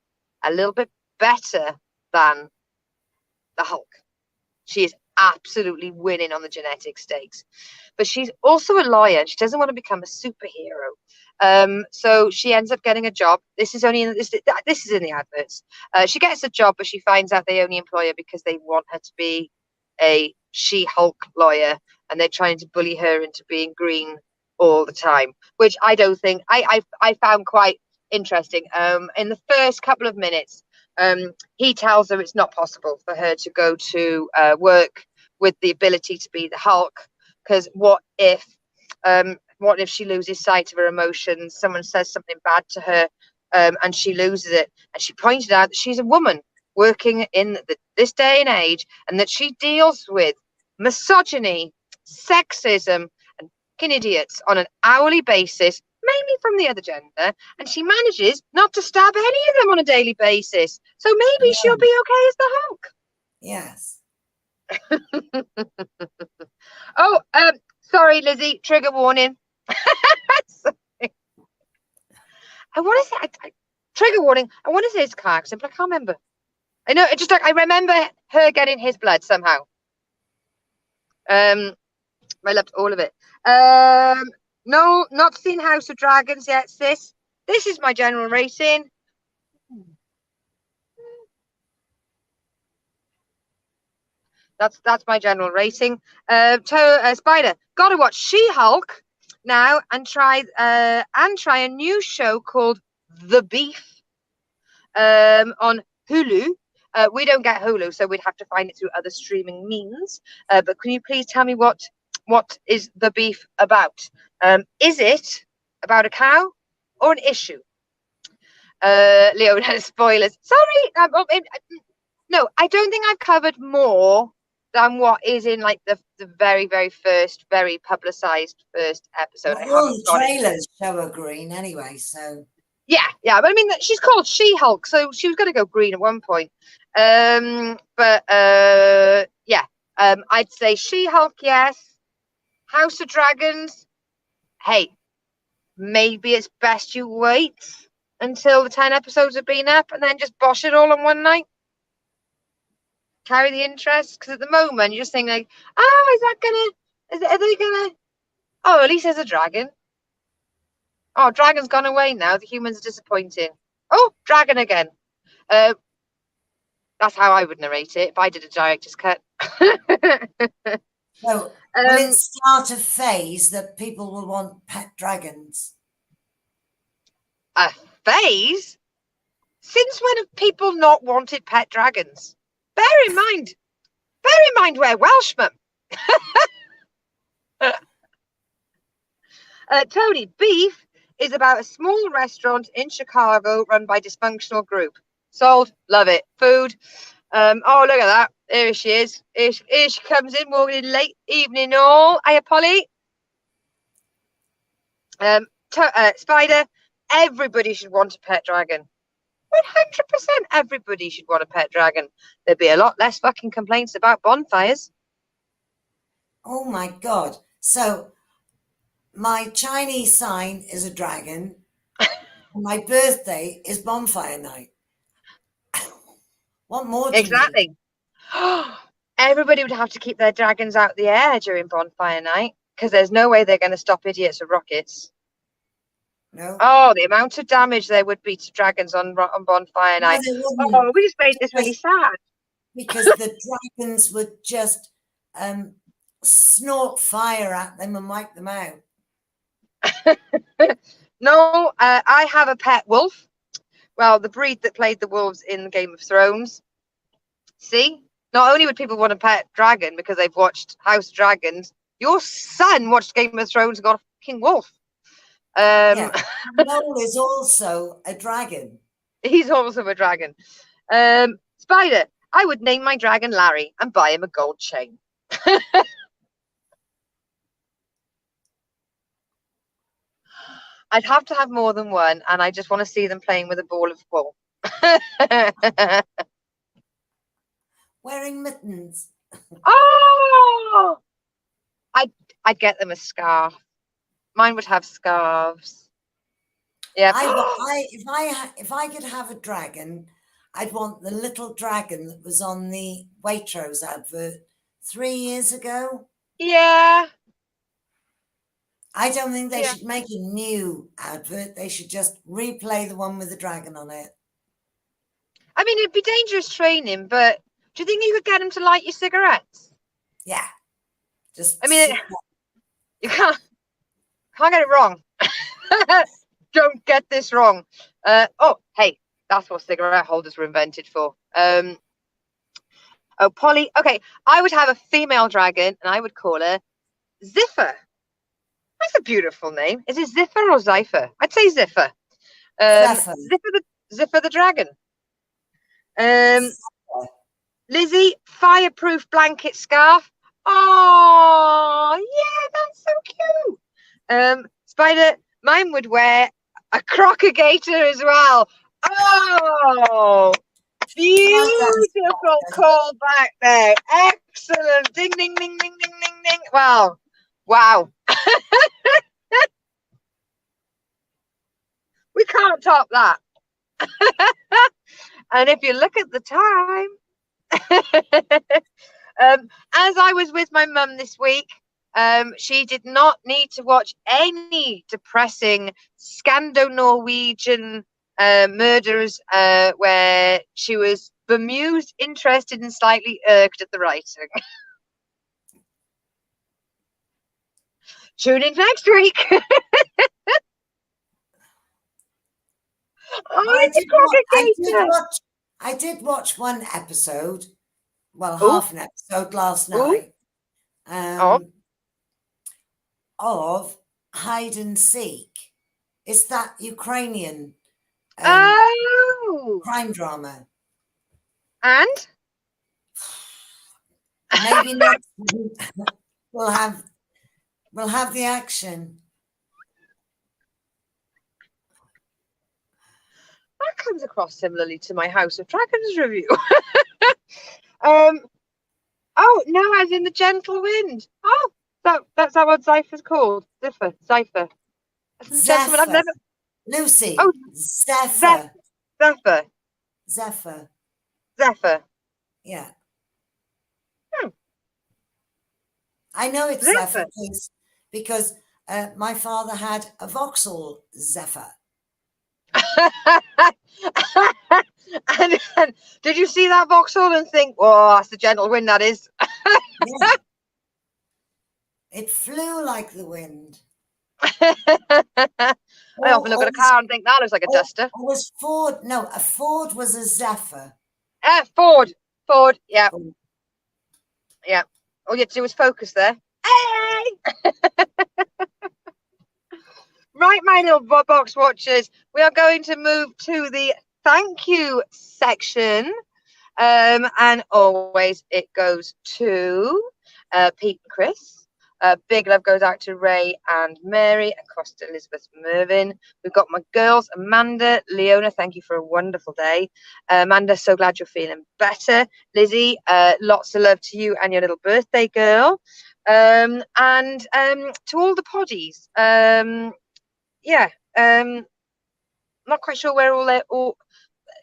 a little bit better than the Hulk. She is absolutely winning on the genetic stakes. But she's also a lawyer and she doesn't want to become a superhero. So she ends up getting a job. This is only this is in the adverts. She gets a job, but she finds out they only employ her because they want her to be a She-Hulk lawyer, and they're trying to bully her into being green all the time, which I don't think I found quite interesting. In the first couple of minutes, he tells her it's not possible for her to go to work with the ability to be the Hulk, because what if she loses sight of her emotions? Someone says something bad to her, and she loses it. And she pointed out that she's a woman working in this day and age, and that she deals with misogyny, sexism, and fucking idiots on an hourly basis, mainly from the other gender, and she manages not to stab any of them on a daily basis. So maybe she'll be okay as the Hulk. Yes. Oh, sorry, Lizzie. Trigger warning. Sorry. I want to say trigger warning. I want to say it's a car accident, but I can't remember. I know. It's just like I remember her getting his blood somehow. I loved all of it. No, not seen House of Dragons yet, sis. This is my general rating. That's my general rating. Spider, gotta watch She-Hulk now and try a new show called The Beef on Hulu. We don't get Hulu, so we'd have to find it through other streaming means. But can you please tell me what is The Beef about? Is it about a cow or an issue? Leona, spoilers. Sorry. No, I don't think I've covered more than what is in like the very, very first, very publicized first episode. Well, all the trailers show her green anyway, so. Yeah, but I mean, she's called She-Hulk, so she was going to go green at one point. I'd say She-Hulk, yes. House of Dragons, hey, maybe it's best you wait until the 10 episodes have been up and then just bosh it all on one night. Carry the interest, because at the moment you're just thinking like, are they gonna? Oh, at least there's a dragon. Oh, dragon's gone away now. The humans are disappointing. Oh, dragon again. That's how I would narrate it if I did a director's cut. So will it start a phase that people will want pet dragons? A phase? Since when have people not wanted pet dragons? Bear in mind we're Welshmen. Tony, Beef is about a small restaurant in Chicago run by dysfunctional group. Sold. Love it. Food. Oh, look at that. There she is. Here she comes in, walking in late evening all. Hiya, Polly. Spider. Everybody should want a pet dragon. 100% everybody should want a pet dragon. There'd be a lot less fucking complaints about bonfires. Oh my God. So my Chinese sign is a dragon. My birthday is bonfire night. What more do you need? Exactly. Everybody would have to keep their dragons out the air during bonfire night because there's no way they're going to stop idiots with rockets. No. Oh, the amount of damage there would be to dragons on bonfire night. Oh, we just made this really sad. Because the dragons would just snort fire at them and wipe them out. No, I have a pet wolf. Well, the breed that played the wolves in Game of Thrones. See? Not only would people want a pet dragon because they've watched House of Dragons, your son watched Game of Thrones and got a fucking wolf. Yeah. Noel is also a dragon. He's also a dragon. Spider, I would name my dragon Larry and buy him a gold chain. I'd have to have more than one, and I just want to see them playing with a ball of wool. Wearing mittens. Oh! I'd get them a scarf. Mine would have scarves. Yeah. If I could have a dragon, I'd want the little dragon that was on the Waitrose advert 3 years ago. Yeah. I don't think they should make a new advert. They should just replay the one with the dragon on it. I mean, it'd be dangerous training, but do you think you could get him to light your cigarettes? Yeah. I mean, you can't get it wrong. Don't get this wrong. Oh, hey, that's what cigarette holders were invented for. Oh, Polly. Okay, I would have a female dragon, and I would call her Ziffer. That's a beautiful name. Is it Ziffer or Zypher? I'd say Ziffer. Ziffer the dragon. Lizzie, fireproof blanket scarf. Oh, yeah, that's so cute. Spider, mine would wear a crocagator as well. Oh, beautiful call back there. Excellent. Ding, ding, ding, ding, ding, ding, ding. Wow. We can't top that. And if you look at the time, as I was with my mum this week, she did not need to watch any depressing Scando-Norwegian murders where she was bemused, interested, and slightly irked at the writing. Tune in next week. I did watch one episode, well, half an episode last night, of Hide and Seek. It's that Ukrainian crime drama. And? Maybe next week we'll have the action. That comes across similarly to my House of Dragons review. Oh no, as in the gentle wind. Oh, that's how what Zypher's called. Ziffer. Zephyr. I've never. Lucy. Oh, Zephyr. Zephyr. Yeah. I know it's Zephyr because my father had a Vauxhall Zephyr. and did you see that Vauxhall and think, oh, that's the gentle wind, that is? Yeah. It flew like the wind. I often look at a car and think that looks like a duster. It was Ford. No, a Ford was a Zephyr. Ford. Yeah. Yeah. All you had to do was focus there. Hey! Right. Right, my little box watchers, we are going to move to the thank you section. And always it goes to Pete and Chris. Big love goes out to Ray and Mary, across to Elizabeth Mervyn. We've got my girls, Amanda, Leona, thank you for a wonderful day. Amanda, so glad you're feeling better. Lizzie, lots of love to you and your little birthday girl. And to all the poddies, not quite sure where all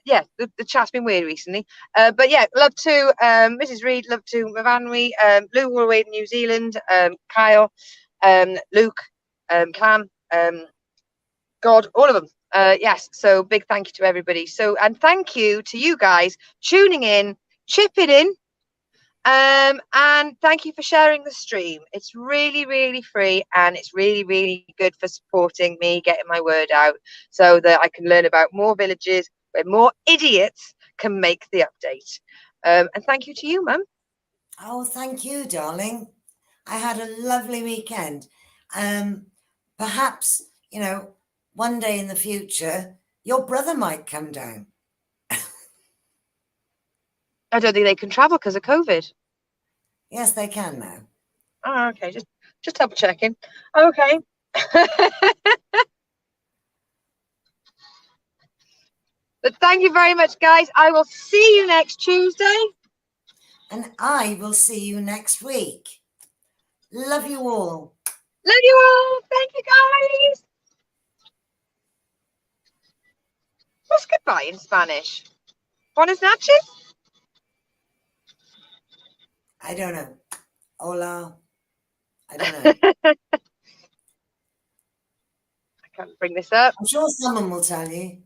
the chat's been weird recently, but yeah, love to Mrs. Reed, love to Mavanwi, Lou all the way in New Zealand, Kyle, Luke, Cam, God, all of them. Yes, so big thank you to everybody. So, and thank you to you guys tuning in, chipping in, and thank you for sharing the stream. It's really, really free, and it's really, really good for supporting me getting my word out so that I can learn about more villages where more idiots can make the update. And thank you to you, Mum. Oh, thank you, darling. I had a lovely weekend. Perhaps, you know, one day in the future, your brother might come down. I don't think they can travel because of COVID. Yes, they can now. Oh, okay. Just double checking. Okay. But thank you very much, guys. I will see you next Tuesday. And I will see you next week. Love you all. Love you all. Thank you, guys. What's goodbye in Spanish? Buenas noches? I don't know. Hola. I don't know. I can't bring this up. I'm sure someone will tell you.